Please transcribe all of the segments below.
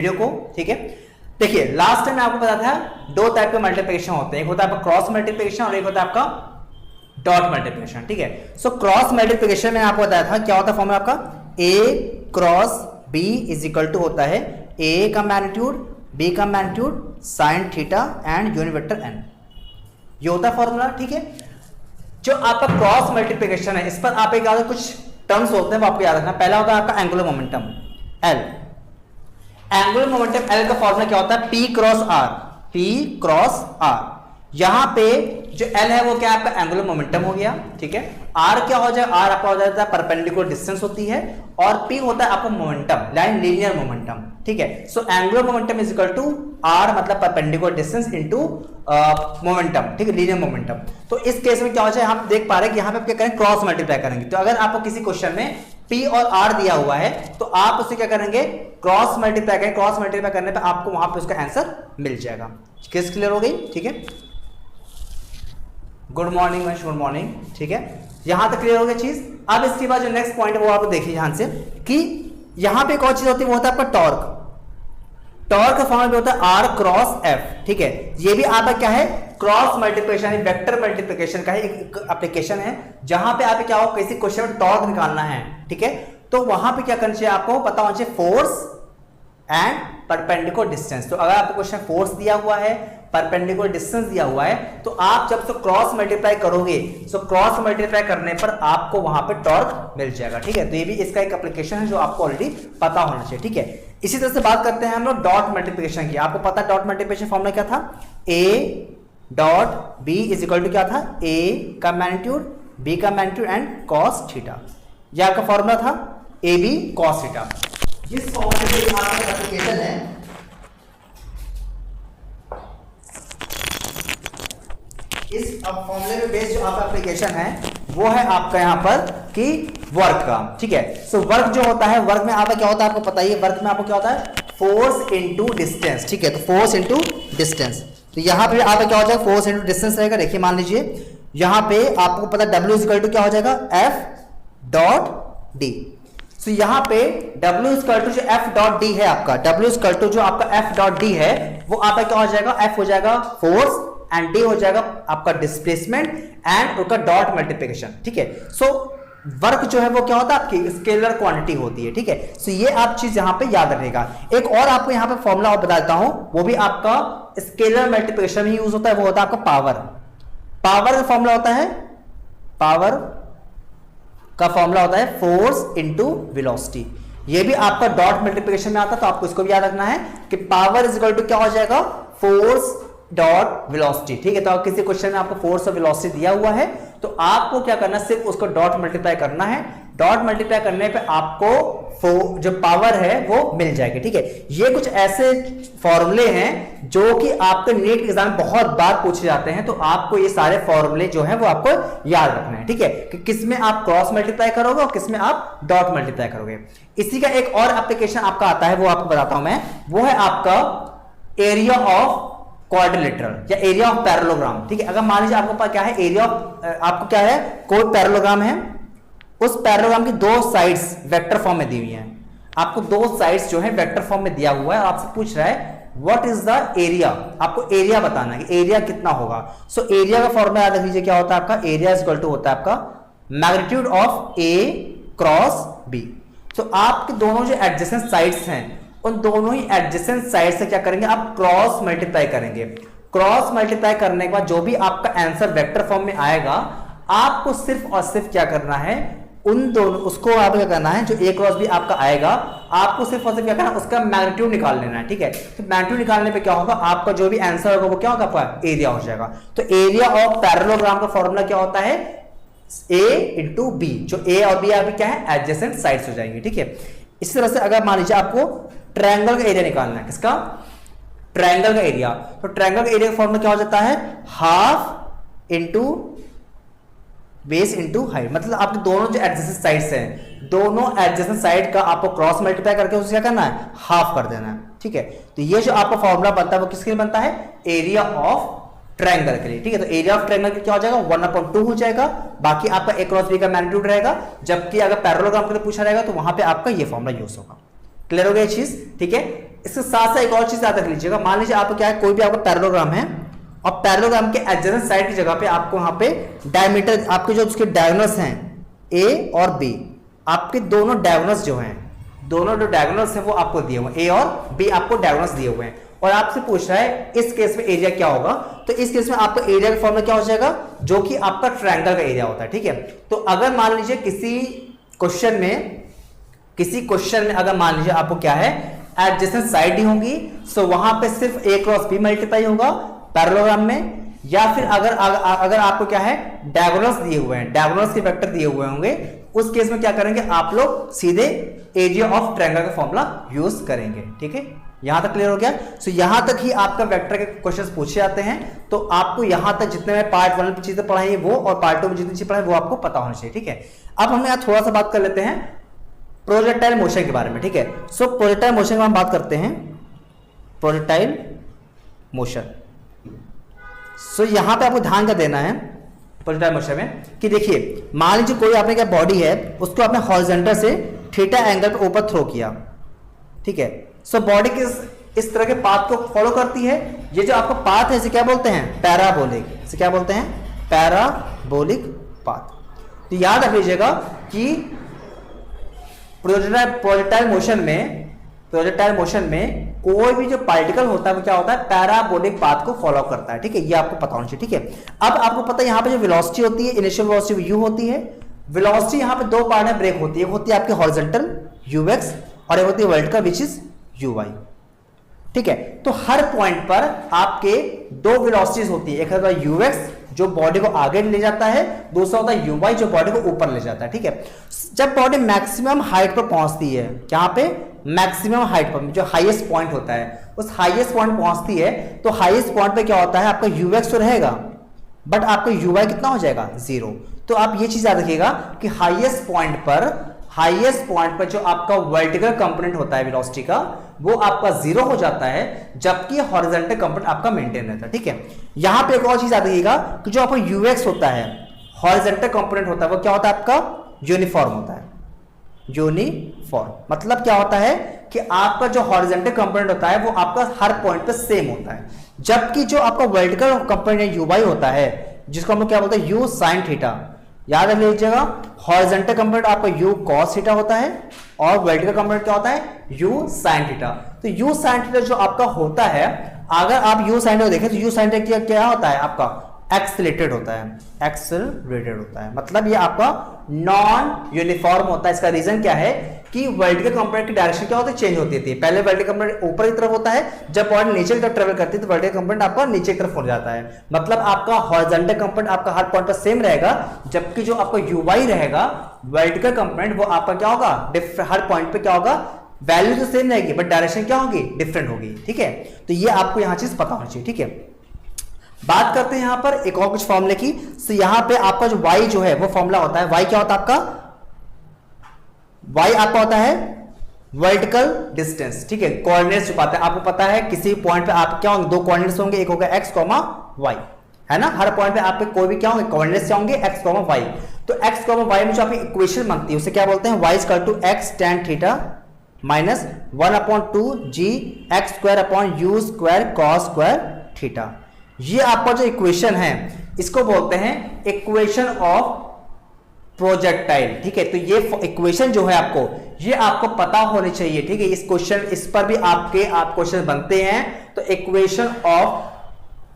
Video को, ठीक है। देखिए लास्ट टाइम आपको पता था दो टाइप के मल्टीप्लिकेशन होते हैं, एक होता है आपका क्रॉस मल्टीप्लिकेशन और एक होता है आपका डॉट मल्टीप्लिकेशन, ठीक है। सो क्रॉस मल्टीप्लिकेशन में आपको बताया था क्या होता है फॉर्मूला आपका, A cross B is equal to होता है ए का मैग्नीट्यूड बी का magnitude sine theta and unit vector N, ये होता है फॉर्मूला, ठीक है। जो आपका क्रॉस मल्टीप्लिकेशन है इस पर आप एक कुछ टर्म्स होते हैं वो आपको याद रखना। पहला होता है आपका angular momentum L, angular momentum L का फॉर्मूला क्या होता है, P cross R, P cross R. यहां पे जो एल है वो क्या आपका एंगुलर मोमेंटम हो गया, ठीक है। आर क्या हो जाएगा, आर आपका हो जाता है परपेंडिकुलर डिस्टेंस होती है, और पी होता है आपका मोमेंटम लाइन लीनियर मोमेंटम, ठीक है। So angular momentum is equal to R मतलब परपेंडिकुलर डिस्टेंस इनटू मोमेंटम, ठीक है, लीनियर मोमेंटम। तो इस केस में क्या हो जाए, हम देख पा रहे हैं कि यहां पे क्या करें, क्रॉस मल्टीप्लाई करेंगे। तो अगर आपको किसी क्वेश्चन में P और R दिया हुआ है तो आप उसे क्या करेंगे, क्रॉस मल्टीप्लाई करेंगे। क्रॉस मल्टीप्लाई करने पे आपको वहां पे उसका आंसर मिल जाएगा। केस क्लियर हो गई, ठीक है। गुड मॉर्निंग वंश, गुड मॉर्निंग, ठीक है। यहां तक क्लियर हो गई चीज। अब इसके बाद जो नेक्स्ट पॉइंट है वो आप देखिए यहां से कि यहां पे एक और चीज होती है वो होता है आपका टॉर्क। टॉर्क का फॉर्मूला होता है आर क्रॉस एफ, ठीक है। ये भी आपका क्या है, क्रॉस मल्टीप्लिकेशन वेक्टर मल्टीप्लिकेशन का एक एप्लीकेशन है, जहां पे आप क्या हो किसी क्वेश्चन में टॉर्क निकालना है, ठीक है। तो वहां पे क्या करना चाहिए, आपको पता होना चाहिए फोर्स एंड परपेंडिकुलर डिस्टेंस। तो अगर आपको क्वेश्चन फोर्स दिया हुआ है, परपेंडिकुलर डिस्टेंस दिया हुआ है, तो आप जब से क्रॉस मल्टीप्लाई करोगे तो क्रॉस मल्टीप्लाई करने पर आपको वहां पे टॉर्क मिल जाएगा, ठीक है। तो ये भी इसका एक एप्लीकेशन है जो आपको ऑलरेडी पता होना चाहिए, ठीक है। इसी तरह से बात करते हैं हम लोग डॉट मल्टीप्लिकेशन की। आपको पता है डॉट मल्टीप्लिकेशन फॉर्मूला क्या था, A dot B is equal to क्या था, ए का मैग्नीट्यूड बी का मैग्नीट्यूड एंड कॉस थीटा। यह आपका फॉर्मूला था ए बी कॉस थीटा। जिस फॉर्मूले में आपका एप्लीकेशन है, इस फॉर्मूले में बेस्ड जो आपका एप्लीकेशन है वो है आपका यहां पर कि वर्क का, ठीक है। सो वर्क जो होता है, वर्क में आपका क्या होता है आपको पता ही है, वर्क में आपको क्या होता है फोर्स इनटू डिस्टेंस, ठीक है। तो फोर्स इनटू डिस्टेंस, तो यहां पे आपका क्या हो जाएगा, फोर्स इनटू डिस्टेंस रहेगा। देखिए मान लीजिए यहां पे आपको पता है W इक्वल टू क्या हो जाएगा, F डॉट डी। सो यहां पे W इक्वल टू जो F डॉट डी है आपका, W इक्वल टू जो आपका F डॉट डी है वो आपका क्या हो जाएगा, F हो जाएगा फोर्स एंड डी हो जाएगा आपका डिस्प्लेसमेंट एंड उसका डॉट मल्टीप्लिकेशन, ठीक है। सो वर्क जो है वो क्या होता है आपकी स्केलर क्वांटिटी होती है, ठीक है। सो ये आप चीज यहां पे याद रखिएगा। एक और आपको यहां पे फॉर्मूला और बता देता हूं, वो भी आपका स्केलर मल्टीप्लिकेशन में यूज होता है, वो होता है आपका पावर। पावर का फॉर्मूला होता है, पावर का फॉर्मूला होता है फोर्स इनटू वेलोसिटी। ये भी आपका डॉट मल्टीप्लिकेशन में आता है, तो आपको इसको भी याद रखना है कि पावर इज इक्वल टू क्या हो जाएगा, फोर्स डॉट वेलोसिटी, ठीक है। तो किसी क्वेश्चन में आपको फोर्स और वेलोसिटी दिया हुआ है तो आपको क्या करना है, सिर्फ उसको डॉट मल्टीप्लाई करना है। डॉट मल्टीप्लाई करने पे आपको जो पावर है वो मिल जाएगी, ठीक है। ये कुछ ऐसे फॉर्मूले हैं जो कि आपके नीट एग्जाम में बहुत बार पूछे जाते हैं, तो आपको ये सारे फॉर्मूले जो है वो आपको याद रखना है, ठीक है, कि किसमें आप क्रॉस मल्टीप्लाई करोगे और किसमें आप डॉट मल्टीप्लाई करोगे। इसी का एक और एप्लीकेशन आपका आता है, वो आपको बताता हूं मैं, वो है आपका एरिया ऑफ क्वाड्रिलेटरल या एरिया ऑफ पैरेललोग्राम, ठीक है। अगर मान लीजिए आपको पास क्या है, एरिया ऑफ आपको क्या है, कोई पैरेललोग्राम है, उस पैरेललोग्राम की दो साइड्स वेक्टर फॉर्म में दी हुई हैं। आपको दो साइड्स जो है वेक्टर फॉर्म में दिया हुआ है और आपसे पूछ रहा है व्हाट इज द एरिया, आपको एरिया बताना है कि एरिया कितना होगा। सो एरिया का फॉर्मूला याद रख लीजिए, क्या होता है आपका, एरिया इज इक्वल टू होता है आपका magnitude of A cross B. तो आपके दोनों जो एडजेसेंट साइड्स हैं उन दोनों ही एडजेसेंट साइड से क्या करेंगे, आप क्रॉस मल्टीप्लाई करेंगे। क्रॉस मल्टीप्लाई करने के बाद जो भी आपका आंसर वेक्टर फॉर्म में आएगा, आपको सिर्फ और सिर्फ क्या करना है, उन दोनों उसको आप क्या करना है, जो ए क्रॉस बी आपका आएगा, आपको सिर्फ और सिर्फ क्या करना है, उसका मैग्नीट्यूड निकाल लेना है, ठीक है। तो मैग्नीट्यूड निकालने पे क्या होगा, आपका जो भी आंसर होगा वो क्या होगा, आपका एरिया हो जाएगा। तो एरिया ऑफ पैरेललोग्राम का फॉर्मूला क्या होता है, ए इंटू बी। जो ए और बी आपकी क्या है, एडजेसेंट साइड्स हो जाएंगे, ठीक है। इस तरह से अगर मान लीजिए आपको ट्रायंगल का एरिया निकालना है, किसका, ट्रायंगल का एरिया, तो ट्रायंगल का एरिया का फॉर्मूला क्या हो जाता है, half into base into height. मतलब आपके दोनों जो एडजेसेंट साइड्स हैं, दोनों एडजेसेंट साइड का आपको क्रॉस मल्टीप्लाई करके उसे क्या करना है, हाफ कर देना है, ठीक है। तो ये जो आपका फॉर्मूला बनता है वो किसके लिए बनता है, एरिया ऑफ ट्रायंगल के लिए, ठीक है। तो एरिया ऑफ ट्रायंगल क्या हो जाएगा, 1/2 हो जाएगा। बाकी आपका ए क्रॉस बी का मैग्नीट्यूड रहेगा, जबकि अगर पैरेललोग्राम के लिए पूछा रहेगा तो वहां पे आपका ये फॉर्मूला यूज होगा। क्लियर हो गया चीज, ठीक है। इसके साथ साथ एक और चीज याद रख लीजिएगा, मान लीजिए आपको क्या है, कोई भी आपका पैरेललोग्राम है और पैरेललोग्राम के एडजेसेंट साइड की जगह पे आपको वहां पे डायमीटर, आपके जो उसके डायगोनल्स हैं ए और बी, आपके दोनों डायगोनल्स जो हैं, दोनों जो डायगोनल्स हैं वो आपको दिए हुए हैं, ए और बी आपको डायगोनल्स दिए हुए हैं, और आपसे पूछ रहा है इस केस में एरिया क्या होगा। तो इस केस में आपका एरिया का फॉर्मूला क्या हो जाएगा, जो कि आपका ट्रायंगल का एरिया होता है। ठीक है, तो अगर मान लीजिए किसी क्वेश्चन में अगर मान लीजिए आपको क्या है, एडजेसेंट साइड ही होंगी, सो वहां पे सिर्फ a क्रॉस b मल्टीप्लाई होगा पैरेललोग्राम में, या फिर अगर आपको क्या है, डायगोनल्स दिए हुए हैं, डायगोनल्स के वेक्टर दिए हुए होंगे, उस केस में क्या करेंगे आप लोग, सीधे एरिया ऑफ ट्रायंगल का फॉर्मूला यूज करेंगे। ठीक है, यहां तक क्लियर हो गया। सो यहां तक ही आपका वेक्टर के क्वेश्चंस पूछे जाते हैं, तो आपको यहां तक जितने में पार्ट 1 में चीजें पढ़ाई वो और पार्ट 2 में जितनी चीजें पढ़ाई वो आपको पता होना चाहिए। ठीक है, अब हम यहाँ थोड़ा सा बात कर लेते हैं प्रोजेक्टाइल मोशन के बारे में। ठीक है, सो प्रोजेक्टाइल मोशन की हम बात करते हैं, प्रोजेक्टाइल मोशन। सो यहां पे आपको ध्यान क्या देना है प्रोजेक्टाइल मोशन में, कि देखिए मान लीजिए कोई आपने क्या बॉडी है, उसको आपने हॉरिजॉन्टल से थीटा एंगल पे ऊपर थ्रो किया। ठीक है, सो बॉडी इस तरह के पाथ को फॉलो करती है। ये जो आपका पाथ है इसे क्या बोलते हैं, पैराबोलिक। इसे क्या बोलते हैं, पैराबोलिक पाथ। तो याद रख लीजिएगा कि प्रोजेक्टाइल मोशन में कोई भी जो पार्टिकल होता है वो क्या होता है, पैराबोलिक पाथ को फॉलो करता है। ठीक है, ये आपको पता होना चाहिए। ठीक है, अब आपको पता है यहां पे जो वेलोसिटी होती है, इनिशियल वेलोसिटी u होती है। वेलोसिटी यहां पे दो पार्ट में ब्रेक होती है, एक होती है आपकी हॉरिजॉन्टल ux और एक होती है वर्टिकल विच इज uy। ठीक है, तो हर पॉइंट पर आपके दो वेलोसिटीज होती है, एक होता है ux जो बॉडी को आगे ले जाता है, दूसरा होता है uy जो बॉडी को ऊपर ले जाता है। ठीक है, जब बॉडी मैक्सिमम हाइट पर पहुंचती है, यहां पे मैक्सिमम हाइट पर जो हाईएस्ट पॉइंट होता है, उस हाईएस्ट पॉइंट पहुंचती है, तो हाईएस्ट पॉइंट पे क्या होता है, आपका ux तो रहेगा बट आपका uy कितना हो जाएगा, 0। तो आप ये चीज याद रखिएगा कि हाईएस्ट पॉइंट पर जो आपका वर्टिकल कंपोनेंट होता है वेलोसिटी का, वो आपका 0 हो जाता है, जबकि हॉरिजॉन्टल कंपोनेंट आपका मेंटेन रहता है। ठीक है, यहां पे एक और चीज याद रखिएगा कि जो आपका ux होता है, हॉरिजॉन्टल कंपोनेंट होता है, वो क्या होता है आपका, यूनिफॉर्म होता है। यूनिफॉर्म मतलब क्या होता है कि आपका जो हॉरिजॉन्टल कंपोनेंट होता है वो आपका हर पॉइंट पे सेम होता है, जबकि जो आपका वर्टिकल कंपोनेंट uy होता है, जिसको हम क्या बोलते हैं, u sin थीटा। याद रख लीजिएगा, हॉरिजॉन्टल कंपोनेंट आपका u cos थीटा होता है और वर्टिकल कंपोनेंट क्या होता है, u sin थीटा। तो u sin थीटा जो आपका होता है, अगर आप u sin थीटा देखें तो u sin थीटा क्या होता है, आपका एक्सेलरेटेड होता है, मतलब ये आपका नॉन यूनिफॉर्म होता है। इसका रीजन क्या है कि वर्टिकल कंपोनेंट की डायरेक्शन क्या होती है, चेंज होती है। पहले वर्टिकल कंपोनेंट ऊपर की तरफ होता है, जब बॉडी नीचे की तरफ ट्रेवल करती है तो वर्टिकल कंपोनेंट आपका नीचे की तरफ हो जाता है। मतलब आपका हॉरिजॉन्टल कंपोनेंट आपका हर पॉइंट पर सेम रहेगा, जबकि जो आपका uy रहेगा वर्टिकल कंपोनेंट, वो आपका क्या होगा, हर पॉइंट पे क्या होगा, वैल्यू तो सेम रहेगी बट डायरेक्शन क्या होगी, डिफरेंट होगी। ठीक है, तो ये आपको यहां चीज पता होना चाहिए। ठीक है, बात करते हैं यहां पर एक और कुछ फॉर्मूले की। तो यहां पे आपका जो y जो है वो फॉर्मूला होता है, y क्या होता है आपका, y आपका होता है वर्टिकल डिस्टेंस। ठीक है, कोऑर्डिनेट्स जो पाते हैं, आपको पता है किसी पॉइंट पे आप क्या होंगे, दो कोऑर्डिनेट्स होंगे, एक होगा x, y, है ना। हर पॉइंट पे आपके कोई भी क्या होंगे, कोऑर्डिनेट्स क्या होंगे, x, y। तो x, y में जो आपकी इक्वेशन बनती है उसे क्या बोलते हैं, y = x tan theta minus 1/2 g x square upon u square cos square theta. ये आपका जो इक्वेशन है इसको बोलते हैं इक्वेशन ऑफ प्रोजेक्टाइल। ठीक है, तो ये इक्वेशन जो है ये आपको पता होनी चाहिए। ठीक है, इस पर भी आप क्वेश्चन बनते हैं, तो इक्वेशन ऑफ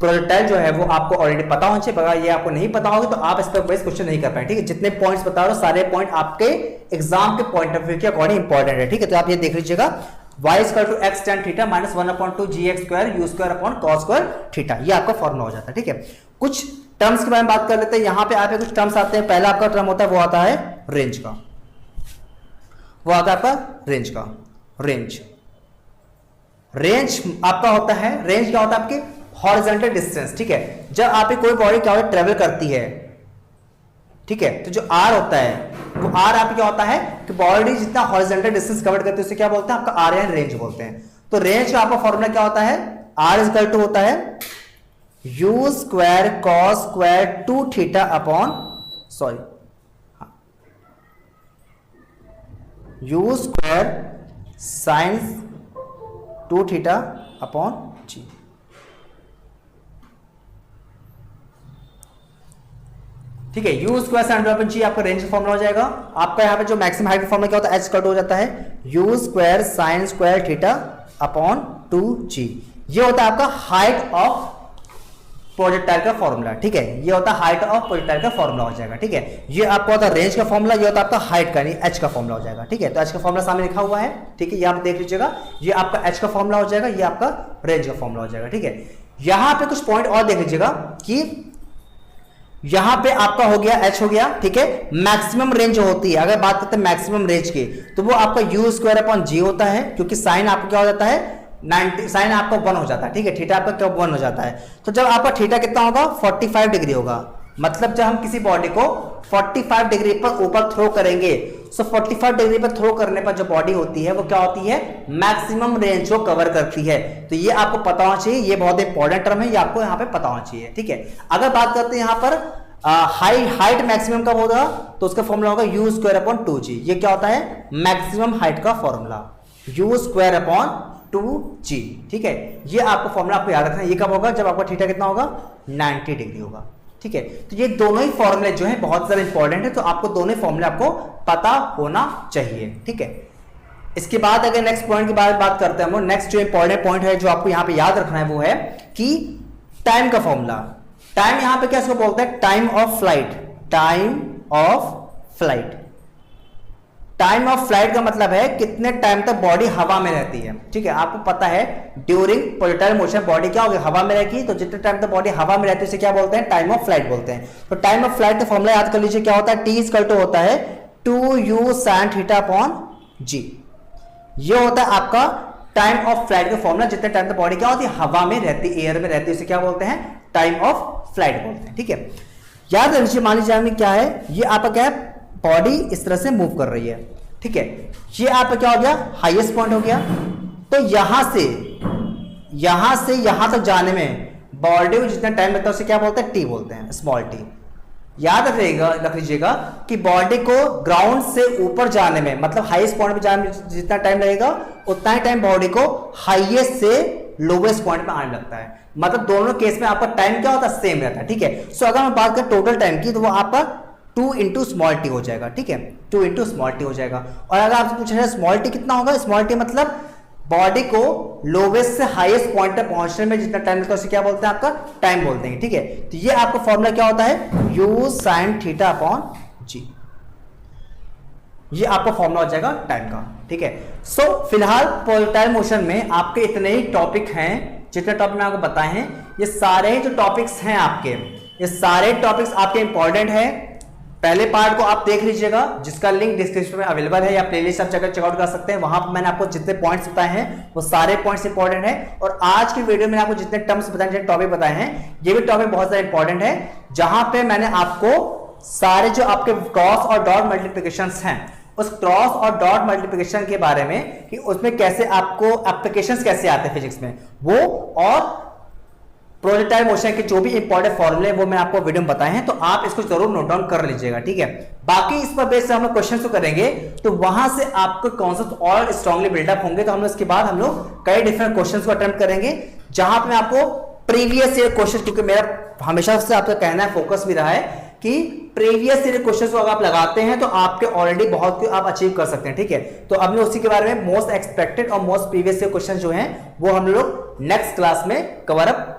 प्रोजेक्टाइल जो है वो आपको ऑलरेडी पता होना चाहिए। अगर ये आपको नहीं पता होगा तो आप इस पर बेस क्वेश्चन नहीं कर पाए। ठीक है, जितने पॉइंट्स बता रहा हूं सारे पॉइंट आपके एग्जाम के पॉइंट ऑफ व्यू के अकॉर्डिंग इंपॉर्टेंट है। ठीक है, तो आप ये देख लीजिएगा, y = x tan theta minus 1/2 gx square u square upon cos square theta, ये आपका फॉर्मूला हो जाता है। ठीक है, कुछ टर्म्स के बारे में बात कर लेते हैं। यहां पे आपके कुछ टर्म्स आते हैं। पहला आपका टर्म होता है वो आता है रेंज का, वो आता है आपका रेंज का। रेंज आपका होता है, रेंज क्या होता है आपकी, हॉरिजॉन्टल डिस्टेंस। ठीक है, जब आपकी कोई बॉडी क्या होता है, ट्रेवल करती है, ठीक है, तो जो r होता है वो r आप क्या होता है कि बॉडी जितना हॉरिजॉन्टल डिस्टेंस कवर करती है उसे क्या बोलते हैं, आपका r या रेंज बोलते हैं। तो रेंज का आपका फॉर्मूला क्या होता है, r होता है u square cos square 2 theta upon u square sin 2 theta upon g. ठीक है, u square sine upon g आपका रेंज का फॉर्मूला हो जाएगा। आपका यहाँ पे जो मैक्सिमम हाइट का फॉर्मूला क्या होता है, एच कट हो जाता है u square sine square theta upon 2g। ये होता है आपका हाइट ऑफ प्रोजेक्टाइल का फॉर्मूला। ठीक है, ये होता है हाइट ऑफ प्रोजेक्टाइल का फॉर्मूला हो जाएगा। ठीक है, ये आपका होता है रेंज का फॉर्मूला, ये होता है आपका हाइट का, एच का फॉर्मूला हो जाएगा। ठीक है, तो एच का फॉर्मूला सामने लिखा हुआ है। ठीक है, ये आप देख लीजिएगा, ये आपका एच का फॉर्मूला हो जाएगा, ये आपका रेंज का फॉर्मूला हो जाएगा। ठीक है, यहां पे कुछ पॉइंट और देख लीजिएगा कि यहां पे आपका हो गया एच हो गया। ठीक है, मैक्सिमम रेंज जो होती है, अगर बात करते हैं मैक्सिमम रेंज की, तो वो आपका यू स्क्वायर अपॉन जी होता है, क्योंकि साइन आपका क्या हो जाता है 90, साइन आपका 1 हो जाता है। ठीक है, थीटा आपका क्या 1 हो जाता है। तो जब आपका थीटा कितना होगा 45 डिग्री होगा, मतलब जब हम किसी बॉडी को 45 डिग्री पर ऊपर थ्रो करेंगे, सो 45 डिग्री पर थ्रो करने पर जो बॉडी होती है वो क्या होती है, मैक्सिमम रेंज को कवर करती है। तो ये आपको पता होना चाहिए, ये बहुत इंपॉर्टेंट टर्म है, ये आपको यहाँ पे पता होना चाहिए। ठीक है, अगर बात करते हैं यहाँ पर हाइट मैक्सिमम कब होगा, तो उसका फॉर्मूला होगा यू स्क्वायर अपॉन 2g। ये क्या होता है, मैक्सिमम हाइट का formula, you square upon 2g। ठीक है, ये आपको फॉर्मूला आपको याद रखना है। ये कब होगा, जब आपका थीटा कितना होगा 90 डिग्री होगा। ठीक है, तो ये दोनों ही फॉर्मूले जो है बहुत ज्यादा इंपॉर्टेंट है, तो आपको दोनों ही फॉर्मूले आपको पता होना चाहिए। ठीक है, इसके बाद अगर नेक्स्ट पॉइंट की बात करते हैं हम, नेक्स्ट जो इंपॉर्टेंट पॉइंट है जो आपको यहां पे याद रखना है वो है कि टाइम का फॉर्मूला। टाइम यहां पे क्या इसको बोलते हैं, time of flight. Time of flight, time of flight का मतलब है कितने टाइम तक बॉडी हवा में रहती है। ठीक है, आपको पता है ड्यूरिंग प्रोजेक्टाइल मोशन बॉडी क्या होगी, हवा में रहेगी, तो जितने टाइम तक बॉडी हवा में रहती है उसे क्या बोलते हैं, टाइम ऑफ फ्लाइट बोलते हैं। तो टाइम ऑफ फ्लाइट का फॉर्मूला याद कर लीजिए, क्या होता है, टी इक्वल टू होता है 2u sin थीटा अपॉन जी। ये होता है आपका टाइम ऑफ फ्लाइट का फॉर्मूला, जितने टाइम तक बॉडी क्या होती है, हवा में रहती है, एयर में रहती है, उसे क्या बोलते हैं, टाइम ऑफ फ्लाइट बोलते हैं। ठीक है, याद रखिए, मान लीजिए हमें क्या है, ये आपका क्या है, बॉडी इस तरह से मूव कर रही है। ठीक है, ये आपका क्या हो गया, हाईएस्ट पॉइंट हो गया। तो यहां से यहां तक जाने में बॉडी में जितना टाइम लगता है उसे क्या बोलते हैं, टी बोलते हैं, स्मॉल टी। याद रख लीजिएगा कि बॉडी को ग्राउंड से ऊपर जाने में, मतलब हाईएस्ट पॉइंट पे जाने में जितना टाइम लगेगा उतना ही टाइम बॉडी को हाईएस्ट से लोवेस्ट पॉइंट पे आने लगता है। मतलब दोनों केस में आपका टाइम क्या होता है, सेम रहता है। ठीक है, सो अगर हम बात करें टोटल टाइम की, तो वो आपका 2 इंटू स्मॉल टी हो जाएगा। ठीक है, 2 इंटू स्मॉल टी हो जाएगा। और अगर आपसे पूछा जाए स्मॉल टी कितना होगा, स्मॉल टी मतलब बॉडी को लोवेस्ट से हाईएस्ट पॉइंट तक पहुंचने में जितना टाइम लगता है उसे क्या बोलते हैं, आपका टाइम बोलते हैं। ठीक है, तो ये आपका फॉर्मूला क्या होता है, यू साइन थीटा अपॉन जी। ये आपका फॉर्मूला हो जाएगा टाइम का। ठीक है, सो फिलहाल प्रोजेक्टाइल मोशन में आपके इतने ही टॉपिक हैं, जितने टॉपिक मैं आपको बताए हैं, ये सारे जो टॉपिक्स हैं आपके, ये सारे टॉपिक्स आपके इंपॉर्टेंट है। पहले पार्ट को आप देख लीजिएगा, जिसका लिंक डिस्क्रिप्शन में अवेलेबल है, या प्लेलिस्ट आप जाकर चेकआउट कर सकते हैं। वहां पर मैंने आपको जितने पॉइंट्स बताए हैं वो सारे पॉइंट्स इंपॉर्टेंट है। और आज की वीडियो में आपको जितने टर्म्स बताए, जितने टॉपिक बताए हैं, ये भी टॉपिक बहुत ज्यादा इंपॉर्टेंट है, जहां पे मैंने आपको सारे जो आपके क्रॉस और डॉट मल्टीप्लिकेशन हैं, उस क्रॉस और डॉट मल्टीप्लिकेशन के बारे में कि उसमें कैसे आपको एप्लीकेशंस कैसे आते हैं फिजिक्स में, वो और प्रोजेक्टाइल मोशन के जो भी इंपॉर्टेंट फॉर्मूले वो मैं आपको वीडियो में बताए हैं, तो आप इसको जरूर नोट डाउन कर लीजिएगा। ठीक है, बाकी इस पर बेस से हम लोग क्वेश्चन तो करेंगे, तो वहां से आपको कॉन्सेप्ट और स्ट्रांगली बिल्डअप होंगे। तो हम लोग इसके बाद हम लोग कई डिफरेंट क्वेश्चंस को अटेम्प्ट करेंगे, जहां पे मैं आपको प्रीवियस ईयर क्वेश्चन, क्योंकि मेरा हमेशा से आपका कहना है, फोकस भी रहा है कि प्रीवियस ईयर क्वेश्चंस को अगर आप लगाते हैं तो आपके ऑलरेडी बहुत कुछ आप अचीव कर सकते हैं। ठीक है, तो अब मैं उसी के बारे में मोस्ट एक्सपेक्टेड और मोस्ट प्रीवियस ईयर क्वेश्चन जो हैं वो हम लोग नेक्स्ट क्लास में कवर अप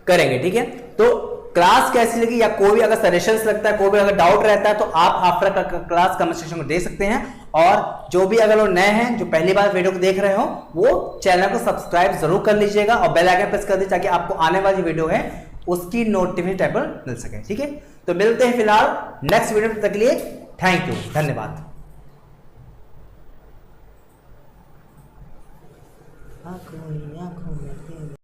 करेंगे। ठीक है, तो क्लास कैसी लगी, या कोई भी अगर सजेशंस लगता है, कोई भी अगर डाउट रहता है, तो आप आफ्टर क्लास कमेंट सेक्शन में दे सकते हैं। और जो भी अगर वो नए हैं, जो पहली बार वीडियो को देख रहे हो, वो चैनल को सब्सक्राइब जरूर कर लीजिएगा और बेल आइकन प्रेस कर दीजिए, ताकि आपको आने वाली वीडियो है उसकी नोटिफिकेशन टाइम पर मिल सके। ठीक है, तो मिलते हैं फिलहाल नेक्स्ट वीडियो तक के लिए। थैंक यू, धन्यवाद।